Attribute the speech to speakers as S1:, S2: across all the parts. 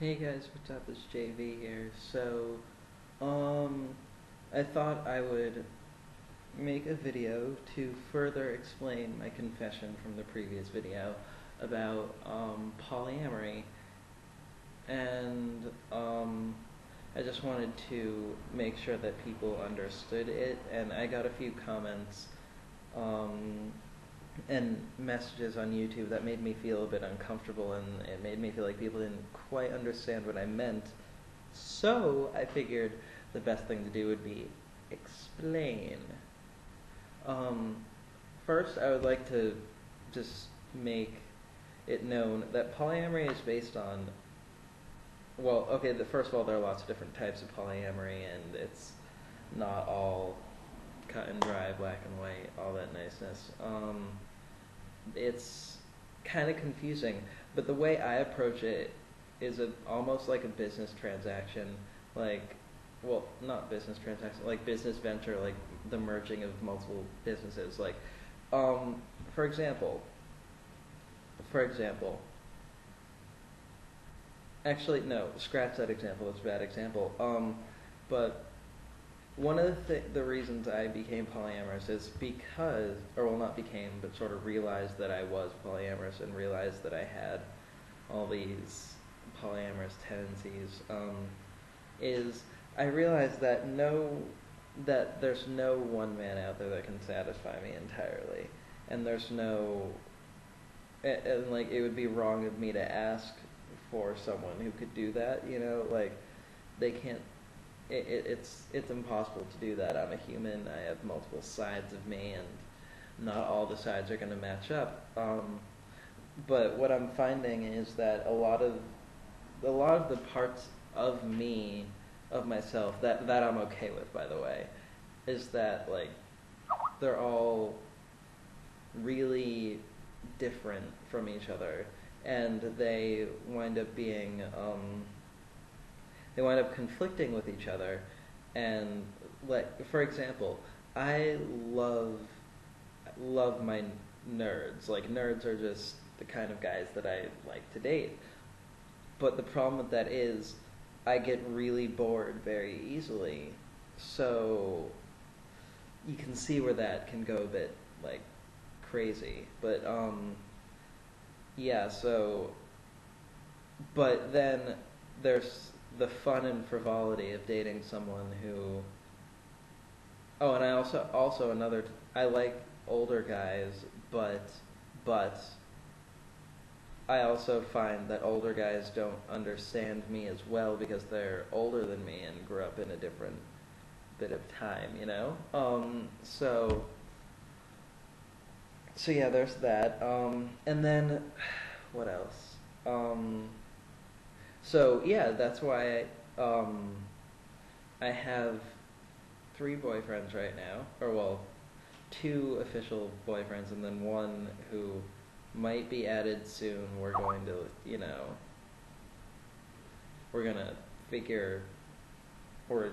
S1: Hey guys, what's up? It's JV here. Um, I thought I would make a video to further explain my confession from the previous video about polyamory, and I just wanted to make sure that people understood it, and I got a few comments um, and messages on YouTube that made me feel a bit uncomfortable, and it made me feel like people didn't quite understand what I meant. So I figured the best thing to do would be explain. Um, First, I would like to just make it known that polyamory is based on, well, okay, first of all, there are lots of different types of polyamory, and it's not all cut and dry, black and white, all that niceness. It's kind of confusing, but the way I approach it is almost like a business transaction, like, well, not business transaction, like business venture, like the merging of multiple businesses. Like, um, for example, for example, actually, no, scratch that example. It's a bad example. But one of the reasons I became polyamorous is because, or well, not became, but sort of realized that I was polyamorous and realized that I had all these polyamorous tendencies. Is I realized that there's no one man out there that can satisfy me entirely, and there's no, and like it would be wrong of me to ask for someone who could do that. Like they can't. It's impossible to do that. I'm a human. I have multiple sides of me, and not all the sides are going to match up. But what I'm finding is that a lot of the parts of me, of myself, that I'm okay with, by the way, is that like they're all really different from each other, and they wind up conflicting with each other. And like, for example, I love my nerds. Like, nerds are just the kind of guys that I like to date. But the problem with that is I get really bored very easily. So you can see where that can go a bit like crazy. But yeah, so but then there's the fun and frivolity of dating someone who. Oh, and I also another. I like older guys, but I also find that older guys don't understand me as well because they're older than me and grew up in a different bit of time, you know. So yeah, there's that. And then what else? So yeah, that's why I have 3 boyfriends right now, or well, 2 official boyfriends, and then one who might be added soon. We're gonna figure, or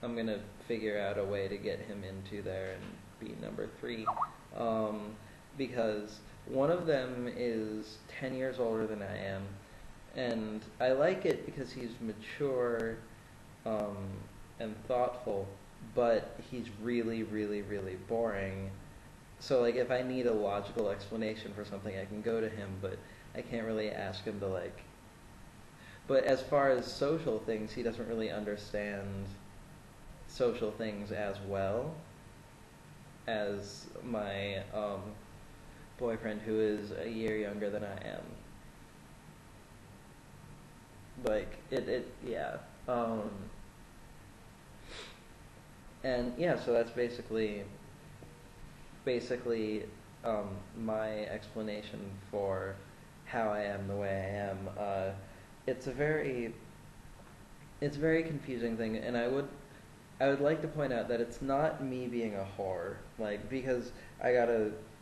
S1: I'm gonna figure out a way to get him into there and be number 3, because one of them is 10 years older than I am, and I like it because he's mature um, and thoughtful, but he's really, really, really boring. So, like, if I need a logical explanation for something, I can go to him, but I can't really ask him to, like... But as far as social things, he doesn't really understand social things as well as my boyfriend, who is a year younger than I am. Like, yeah. And yeah, so that's basically my explanation for how I am the way I am. It's a very confusing thing, and I would like to point out that it's not me being a whore, like, because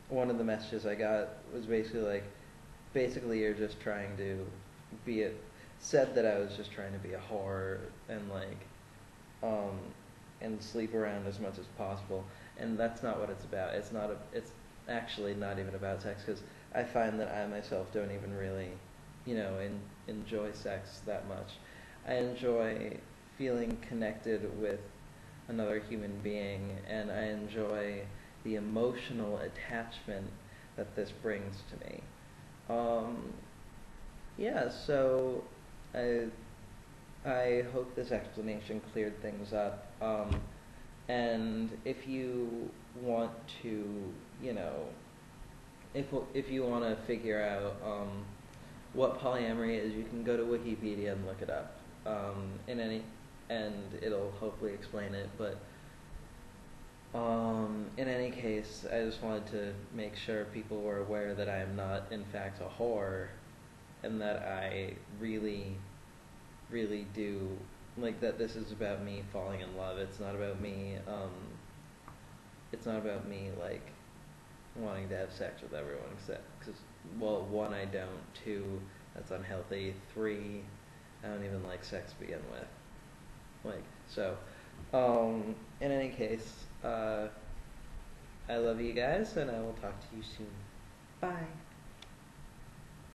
S1: one of the messages I got was basically you're just trying to said that I was just trying to be a whore and and sleep around as much as possible, and that's not what it's about. It's actually not even about sex, because I find that I myself don't even really enjoy sex that much. I enjoy feeling connected with another human being, and I enjoy the emotional attachment that this brings to me. Yeah, so I hope this explanation cleared things up. And if you want to, if you want to figure out what polyamory is, you can go to Wikipedia and look it up. And it'll hopefully explain it. But in any case, I just wanted to make sure people were aware that I am not, in fact, a whore, and that I really, really do, like, that this is about me falling in love. It's not about me, like, wanting to have sex with everyone, because, well, 1, I don't, 2, that's unhealthy, 3, I don't even like sex to begin with. Like, so, in any case, I love you guys, and I will talk to you soon. Bye.